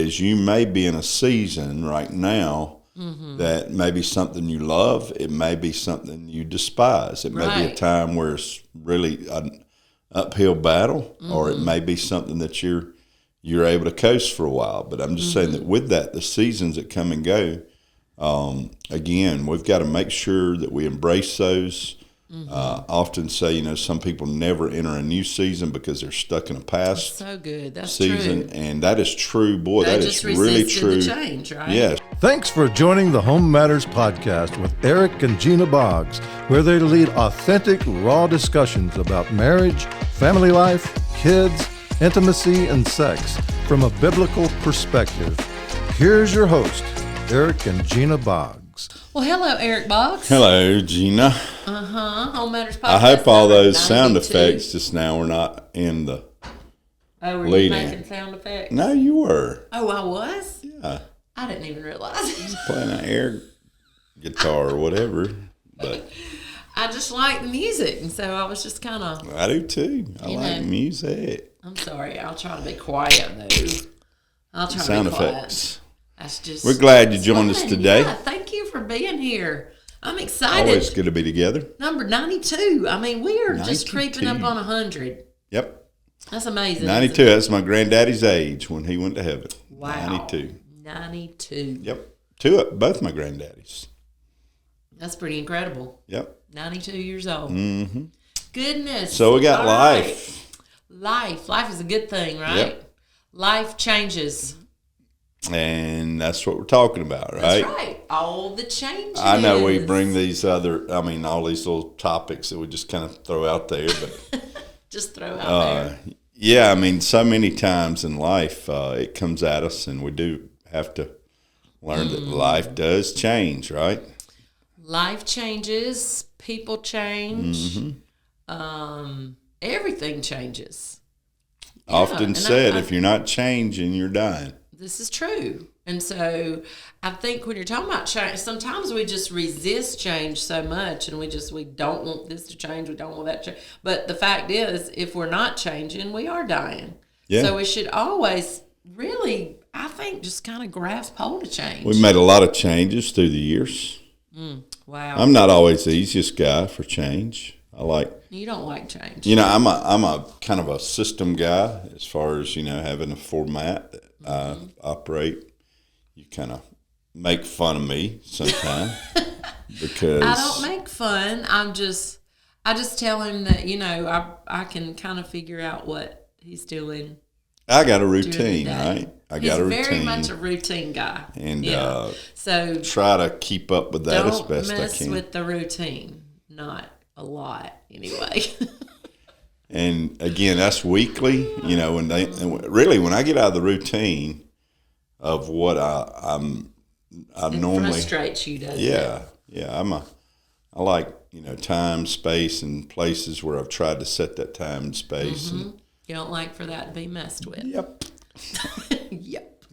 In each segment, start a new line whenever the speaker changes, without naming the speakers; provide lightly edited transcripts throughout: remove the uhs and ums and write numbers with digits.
is you may be in a season right now that may be something you love. It may be something you despise. It may be a time where it's really an uphill battle, or it may be something that you're able to coast for a while. But I'm just saying that with that, the seasons that come and go, again, we've got to make sure that we embrace those. I often say, some people never enter a new season because they're stuck in a past
so good. That's
season.
True.
And that is true. Boy, that is really true.
The change, right?
Yes.
Thanks for joining the Home Matters Podcast with Eric and Gina Boggs, where they lead authentic, raw discussions about marriage, family life, kids, intimacy, and sex from a biblical perspective. Here's your host, Eric and Gina Boggs.
Well, hello, Eric Boggs.
Hello, Gina.
Home Matters Podcast.
I hope all those
92.
sound effects just now were not in the
were
lead
you
in.
making sound effects?
No, you were.
Oh, I was?
Yeah.
I didn't even realize.
Playing an air guitar or whatever. But
I just like the music, and so I was just kind of...
I do too. I like music.
I'm sorry. I'll try to be quiet, though. I'll try
Sound
to be quiet.
effects.
That's just...
We're glad you joined us today.
Yeah, thank you for being here. I'm excited.
Always good to be together.
Number 92. I mean, we are
92.
just creeping up on 100.
Yep.
That's amazing.
92. That's my granddaddy's age when he went to heaven.
Wow.
92.
92.
Yep. Both my granddaddies.
That's pretty incredible.
Yep.
92 years old.
Mm-hmm.
Goodness.
So we got
All
life.
Right. Life is a good thing, right?
Yep.
Life changes.
And that's what we're talking about, right?
That's right. All the changes.
I know we bring these all these little topics that we just kind of throw out there, but
just throw out there.
Yeah, I mean, so many times in life it comes at us, and we do have to learn that life does change, right?
Life changes, people change, everything changes. Yeah,
Often said, if you're not changing, you're dying.
This is true. And so I think when you're talking about change, sometimes we just resist change so much, and we don't want this to change, we don't want that to change. But the fact is, if we're not changing, we are dying.
Yeah.
So we should always really, I think, just kind of grasp hold of change.
We've made a lot of changes through the years.
Wow.
I'm not always the easiest guy for change.
You don't like change.
I'm a kind of a system guy as far as, having a format that I operate. You kind of make fun of me sometimes because
I don't make fun. I just tell him that, I can kind of figure out what he's doing.
I got a routine, right?
He's very much a routine guy.
And
so
try to keep up with that as best I can.
Don't mess with the routine. Not a lot, anyway.
And again, that's weekly. When when I get out of the routine of what I normally
frustrates you, doesn't it?
Yeah. I like time, space, and places where I've tried to set that time and space. And,
you don't like for that to be messed with.
Yep.
Yep.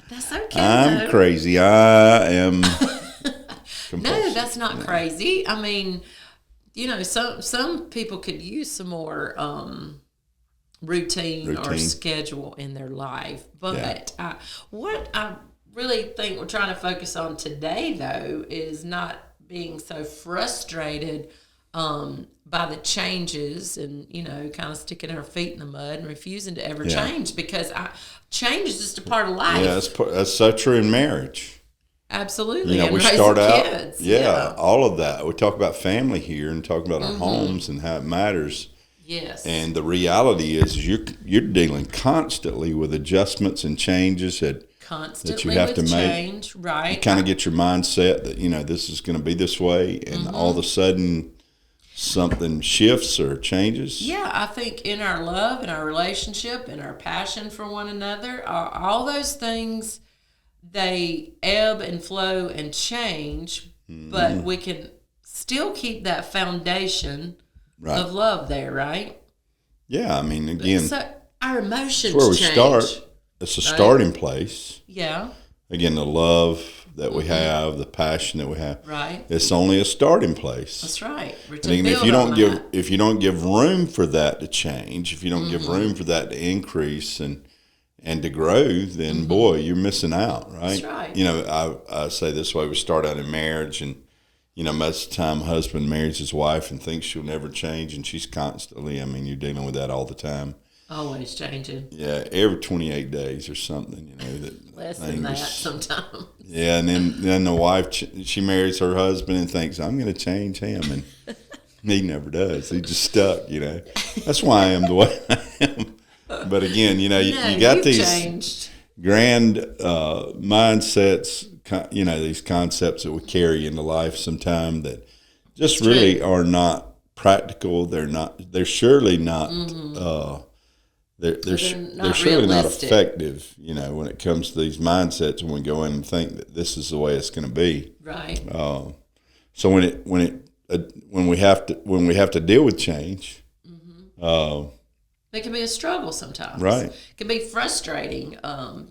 That's okay.
I'm crazy. I am.
No, that's not crazy. I mean, some people could use some more routine or schedule in their life. But what I really think we're trying to focus on today, though, is not being so frustrated by the changes and, kind of sticking our feet in the mud and refusing to ever change, because change is just a part of life.
Yeah, that's so true in marriage.
Absolutely.
We
raising
start out,
kids.
all of that. We talk about family here and talk about our homes and how it matters.
Yes.
And the reality is you're dealing constantly with adjustments and changes that you have to make.
Right.
You kind of get your mindset that, this is going to be this way, and all of a sudden something shifts or changes.
Yeah, I think in our love, in our relationship, in our passion for one another, all those things, they ebb and flow and change, but we can still keep that foundation of love there, right?
Yeah, I mean, again,
so our emotions
where we
change.
start. It's a starting place.
Yeah.
Again, the love that we have, the passion that we have.
Right.
It's only a starting place.
That's right.
And if you don't give room for that to change, if you don't give room for that to increase, and and to grow, then boy, you're missing out, right?
That's right.
You know, I say this way: we start out in marriage, and you know, most of the time, husband marries his wife and thinks she'll never change, and she's constantly. I mean, you're dealing with that all the time.
Always changing.
Yeah, every 28 days or something, you know. That
Less than that sometimes.
Yeah, and then the wife, she marries her husband and thinks, I'm going to change him. And he never does. He's just stuck, you know. That's why I am the way I am. But again, you know, you got these
changed.
grand mindsets, you know, these concepts that we carry into life sometime that just really are not practical. They're surely not, they're surely not effective, you know, when it comes to these mindsets when we go in and think that this is the way it's going to be.
Right.
So when we have to deal with change,
it can be a struggle sometimes.
Right.
It can be frustrating,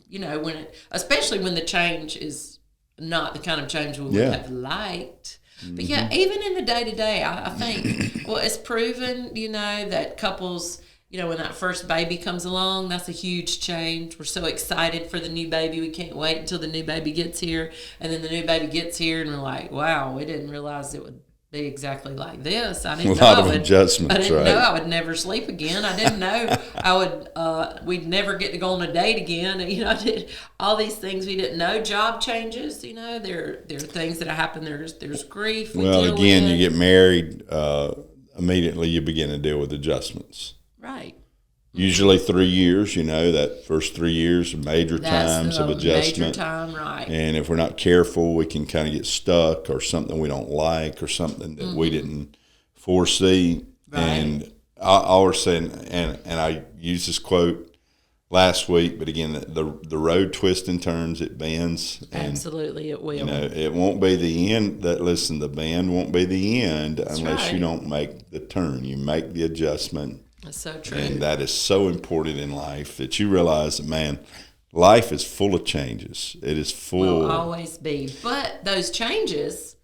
you know, especially when the change is not the kind of change we would have liked. But yeah, even in the day-to-day, I think, well, it's proven, you know, that couples, you know, when that first baby comes along, that's a huge change. We're so excited for the new baby. We can't wait until the new baby gets here. And then the new baby gets here, and we're like, wow, we didn't realize it would be exactly like this. I didn't know
adjustments,
I didn't know I would never sleep again. I didn't know we'd never get to go on a date again. You know, all these things we didn't know. Job changes, you know, there are things that happen. There's grief.
Well, again, you get married, immediately you begin to deal with adjustments.
Right.
Usually 3 years, you know, that first 3 years are major times of adjustment.
Major time, right.
And if we're not careful, we can kind of get stuck or something we don't like or something that we didn't foresee.
Right.
And I always say, and I used this quote last week, but again, the road twists and turns, it bends. And,
absolutely, it will.
You know, it won't be the end. The bend won't be the end unless you don't make the turn. You make the adjustment.
That's so true.
And that is so important in life that you realize that, man, life is full of changes. It is full.
Will always be. But those changes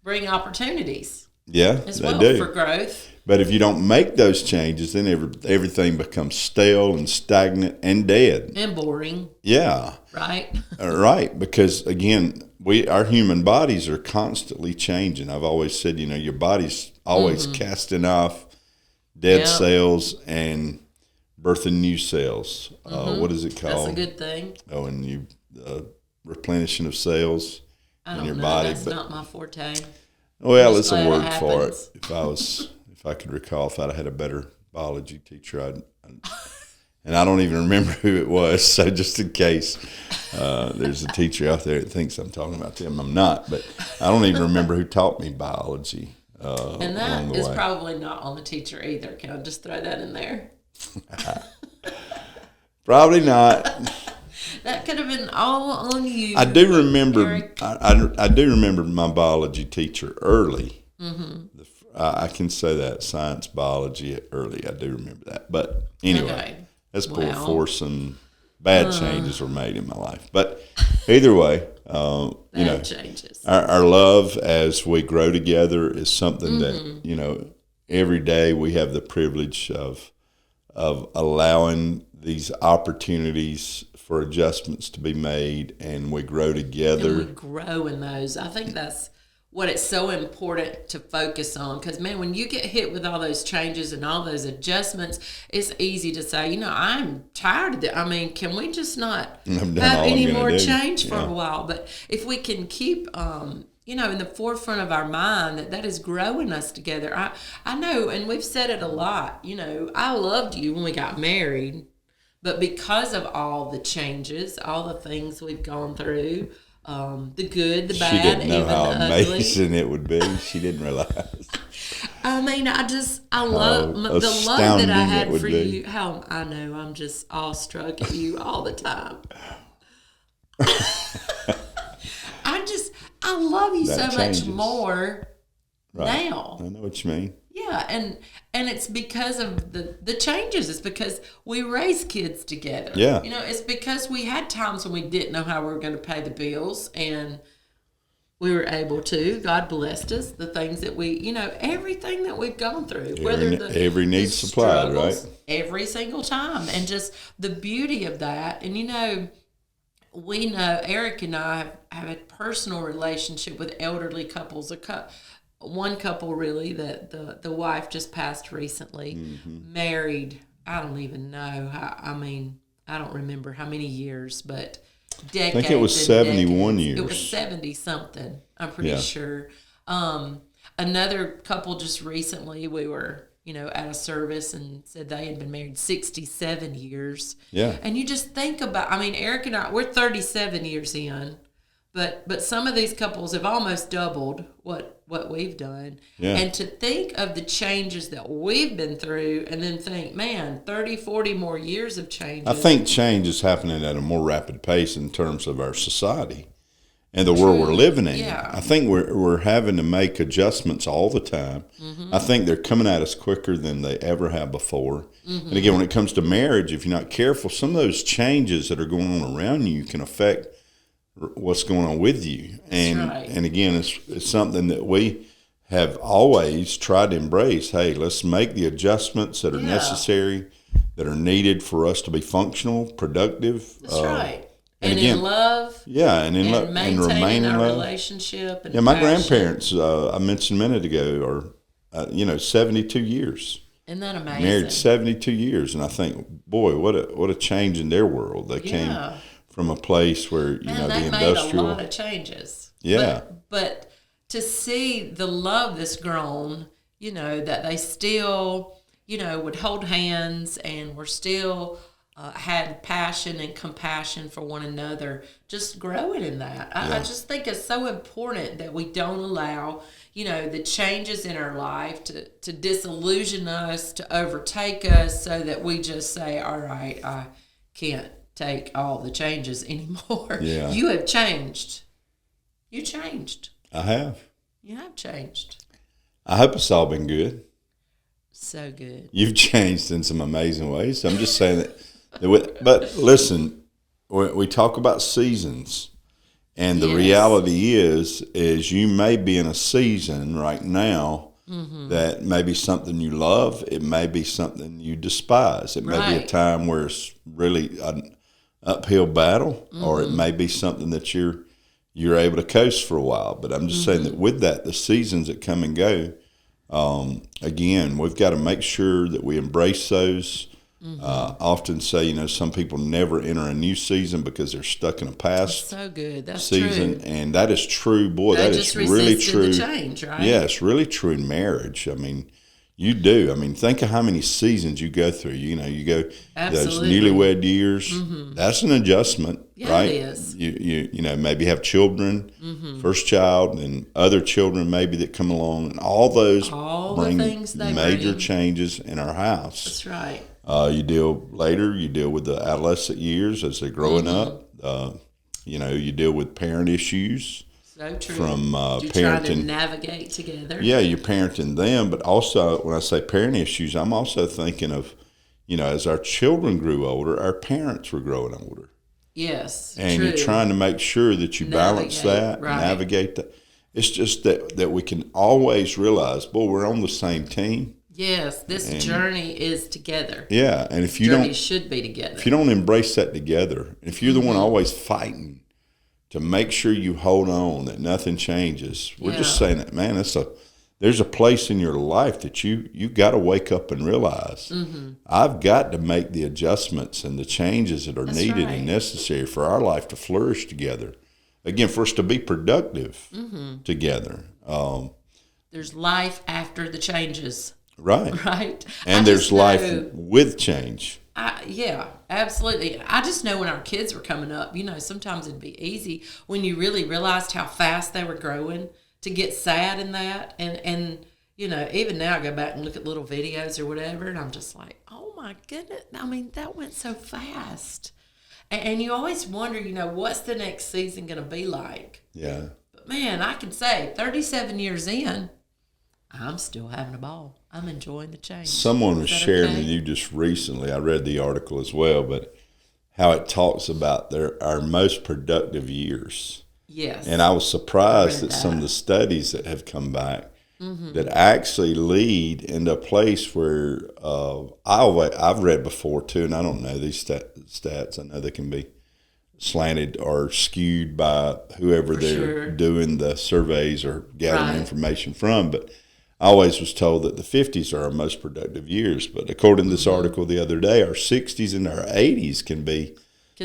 bring opportunities.
Yeah,
as
they
well
do.
For growth.
But if you don't make those changes, then everything becomes stale and stagnant and dead.
And boring.
Yeah.
Right?
Right. Because, again, our human bodies are constantly changing. I've always said, you know, your body's always casting off dead cells and birthing new cells. What is it called?
That's a good thing.
Oh, and you replenishing of cells in your body.
That's not my forte.
Well, it's a word for it. If I could recall, if I'd had a better biology teacher, and I don't even remember who it was. So just in case there's a teacher out there that thinks I'm talking about them, I'm not. But I don't even remember who taught me biology.
And that is probably not on the teacher either. Can I just throw that in there?
Probably not.
That could have been all on you.
I do remember. I do remember my biology teacher early. I can say that science, biology early. I do remember that. But anyway, that's before some bad changes were made in my life. But either way. You know,
changes.
Our love as we grow together is something that, you know, every day we have the privilege of allowing these opportunities for adjustments to be made, and we grow together.
And we grow in those. I think that's what it's so important to focus on, because, man, when you get hit with all those changes and all those adjustments, it's easy to say, you know, I'm tired of that. I mean, can we just not have any more change for a while? But if we can keep, you know, in the forefront of our mind that is growing us together. I know, and we've said it a lot, you know, I loved you when we got married, but because of all the changes, all the things we've gone through, the good, the bad,
she didn't know
even
how
the ugly.
amazing it would be. She didn't realize.
I mean, I love the love that I had for you. How I know I'm just awestruck at you all the time. I love you so much more now.
I know what you mean.
Yeah, and it's because of the changes. It's because we raise kids together.
Yeah.
You know, it's because we had times when we didn't know how we were going to pay the bills, and we were able to. God blessed us. The things that everything that we've gone through, every
need supplied, right?
Every single time, and just the beauty of that. And we know Eric and I have a personal relationship with elderly couples. One couple really that the wife just passed recently, married. I don't even know. I don't remember how many years, but decades.
I think it was 71
decades.
years.
It was 70 something. I'm pretty sure. Another couple just recently, we were at a service and said they had been married 67 years.
Yeah.
And you just think about. Eric and I, we're 37 years in. But some of these couples have almost doubled what we've done.
Yeah.
And to think of the changes that we've been through and then think, man, 30, 40 more years of changes.
I think change is happening at a more rapid pace in terms of our society and the world we're living in.
Yeah.
I think we're having to make adjustments all the time. I think they're coming at us quicker than they ever have before. And again, when it comes to marriage, if you're not careful, some of those changes that are going on around you can affect what's going on with you. And again, it's something that we have always tried to embrace. Hey, let's make the adjustments that are necessary, that are needed for us to be functional, productive.
That's right. And
again,
in love.
Yeah, and in love, and remain in
our
love.
Relationship. And
my
passion.
grandparents, I mentioned a minute ago, are 72 years.
Isn't that amazing?
Married 72 years, and I think, boy, what a change in their world. They came from a place where the
they
industrial.
made a lot of changes.
Yeah,
but to see the love that's grown, that they still, would hold hands and were still had passion and compassion for one another, just growing in that. I just think it's so important that we don't allow, the changes in our life to disillusion us, to overtake us, so that we just say, all right, I can't take all the changes anymore.
Yeah.
You have changed. You changed.
I have.
You have changed.
I hope it's all been good.
So good.
You've changed in some amazing ways. I'm just saying that. But listen, we talk about seasons, and the reality is you may be in a season right now that may be something you love. It may be something you despise. It may be a time where it's really an uphill battle, or it may be something that you're able to coast for a while. But I'm just saying that with that, the seasons that come and go, again, we've got to make sure that we embrace those. Often say, some people never enter a new season because they're stuck in a past
so good. That's
season.
True.
And that is true. Boy,
they
that is really true.
The change, right?
Yeah, it's really true in marriage. You do. Think of how many seasons you go through. You go
Absolutely.
those newlywed years. That's an adjustment, right?
It is.
You maybe have children, first child, and other children maybe that come along, and all those bring major changes in our house.
That's right.
You deal with the adolescent years as they're growing up. You deal with parent issues.
So true.
From
you're
parenting.
Trying to navigate together.
Yeah, you're parenting them, but also when I say parent issues, I'm also thinking of, as our children grew older, our parents were growing older.
Yes,
and
true.
You're trying to make sure that you balance that, navigate that. It's just that we can always realize, boy, we're on the same team.
Yes, this journey is together.
Yeah, and if you
should be together.
If you don't embrace that together, if you're the one always fighting to make sure you hold on, that nothing changes, we're just saying that, man, there's a place in your life that you got to wake up and realize, I've got to make the adjustments and the changes that are needed and necessary for our life to flourish together. Again, for us to be productive together.
There's life after the changes.
Right.
Right.
And there's life with change.
Yeah, absolutely. I just know when our kids were coming up, sometimes it'd be easy when you really realized how fast they were growing to get sad in that. And even now I go back and look at little videos or whatever, and I'm just like, oh my goodness. That went so fast. And you always wonder, what's the next season going to be like?
Yeah.
But man, I can say 37 years in, I'm still having a ball. I'm enjoying the change.
Someone was sharing with you just recently, I read the article as well, but how it talks about our most productive years
Yes.
And I was surprised
read
that some of
that.
the studies that have come back that actually lead into a place where I've read before too, and I don't know these stats. I know they can be slanted or skewed by whoever they're doing the surveys or gathering information from, but I always was told that the 50s are our most productive years. But according to this article the other day, our 60s and our 80s can be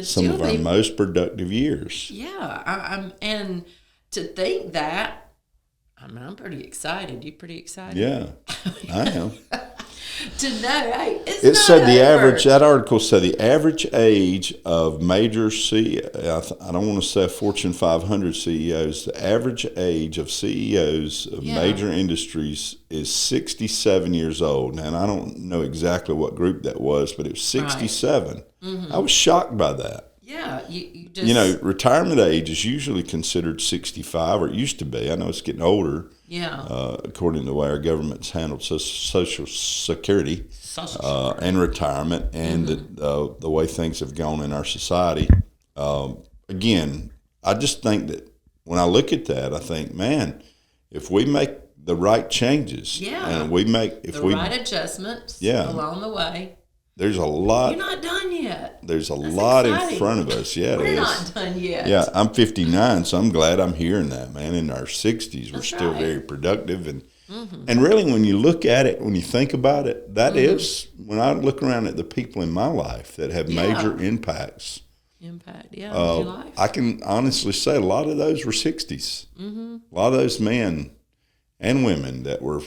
some of our most productive years.
Yeah, and to think that, I'm pretty excited. You pretty excited?
Yeah, I am.
To know, hey,
It said the average. That article said the average age of major I don't want to say Fortune 500 CEOs. The average age of CEOs of major industries is 67 years old. Now, and I don't know exactly what group that was, but it was 67. Right. I was shocked by that.
Yeah, you just
retirement age is usually considered 65, or it used to be. I know it's getting older.
Yeah.
According to the way our government's handled Social Security and retirement, and the way things have gone in our society. Again, I just think that when I look at that, I think, man, if we make the right changes, and we make
right adjustments along the way.
There's a lot.
You're not done yet.
There's That's lot exciting. In front of us. Yeah,
we're not done yet.
Yeah, I'm 59, so I'm glad I'm hearing that, man. In our 60s, we're still very productive. And really, when you look at it, when you think about it, that is, when I look around at the people in my life that have major impacts. In your life. I can honestly say a lot of those were 60s. A lot of those men and women that were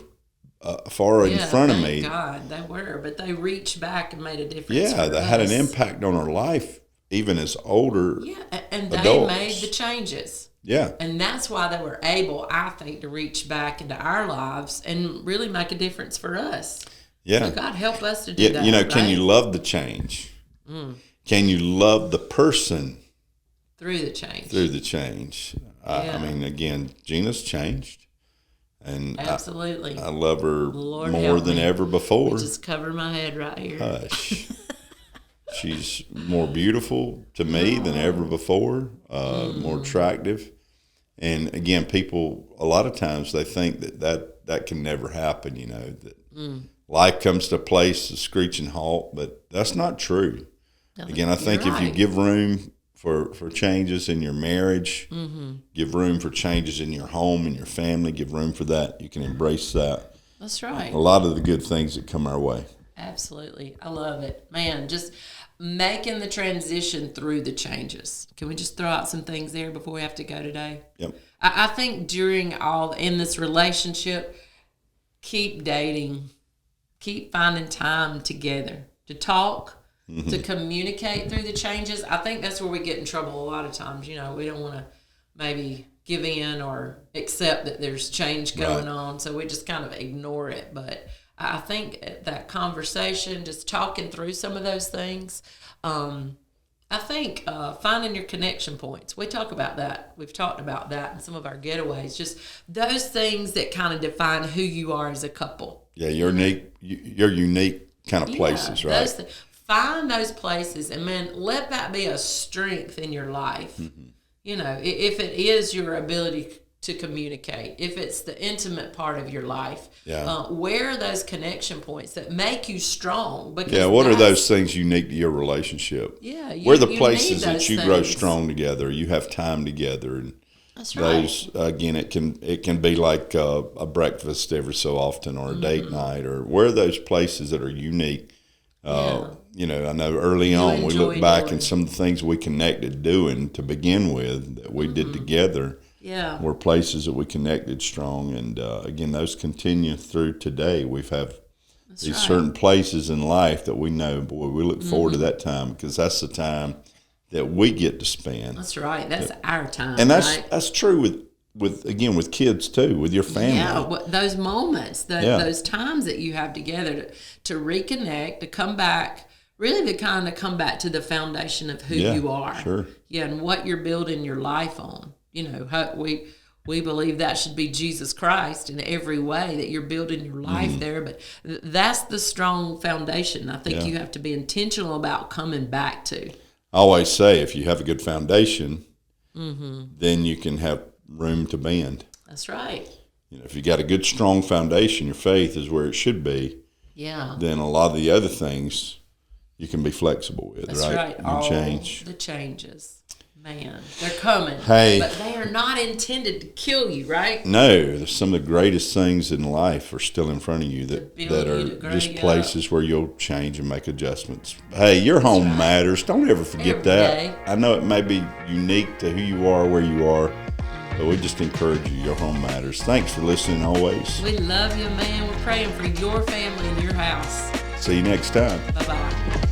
far in front of me.
God, they were, but they reached back and made a difference.
Yeah, they had an impact on our life, even as older.
Yeah, and they
adults.
made the changes.
Yeah,
and that's why they were able, I think, to reach back into our lives and really make a difference for us.
Yeah,
so God help us to do that.
You know, can you love the change? Can you love the person
through the change?
Through the change. I mean, again, Gina's changed. And
absolutely,
I love her more than ever before.
Just cover my head right here.
Hush. She's more beautiful to me than ever before, more attractive. And again, people, a lot of times they think that can never happen, that life comes to a place, a screeching halt, but that's not true. Again, I think if you give room for changes in your marriage, give room for changes in your home and your family, give room for that. You can embrace that.
That's right.
A lot of the good things that come our way.
Absolutely. I love it. Man, just making the transition through the changes. Can we just throw out some things there before we have to go today?
Yep.
I think in this relationship, keep dating, keep finding time together to talk, to communicate through the changes. I think that's where we get in trouble a lot of times. We don't want to maybe give in or accept that there's change going on, so we just kind of ignore it. But I think that conversation, just talking through some of those things, I think finding your connection points. We talk about that. We've talked about that in some of our getaways. Just those things that kind of define who you are as a couple. Yeah,
your unique kind of places, right?
Find those places, and man, let that be a strength in your life. If it is your ability to communicate, if it's the intimate part of your life, where are those connection points that make you strong? Because
what are those things unique to your relationship? Where are the places that you grow strong together, you have time together, and
that's right.
Those again, it can be like a breakfast every so often, or a date night, or where are those places that are unique? I know early on we look back and some of the things we connected doing to begin with that we did together were places that we connected strong. And again, those continue through today. We've these certain places in life that we know, boy, we look forward to that time, because that's the time that we get to spend.
That's right. That's our time.
And that's true with kids too, with your family.
Yeah, those moments, those times that you have together to reconnect, to come back, really to kind of come back to the foundation of who you are.
Sure.
Yeah, and what you're building your life on. We believe that should be Jesus Christ in every way, that you're building your life there. But that's the strong foundation I think you have to be intentional about coming back to.
I always say, if you have a good foundation, then you can have room to bend.
That's right.
If you got a good, strong foundation, your faith is where it should be.
Yeah.
Then a lot of the other things you can be flexible with,
That's
right?
right.
You
All
change.
the changes. Man, they're coming.
Hey.
But they are not intended to kill you, right?
No, some of the greatest things in life are still in front of you that
build
are
you, to grow
just
you
places where you'll change and make adjustments. Hey, your home matters. Don't ever forget
Every
that.
day.
I know it may be unique to who you are, where you are, but we just encourage you. Your home matters. Thanks for listening always.
We love you, man. We're praying for your family and your house.
See you next time.
Bye-bye.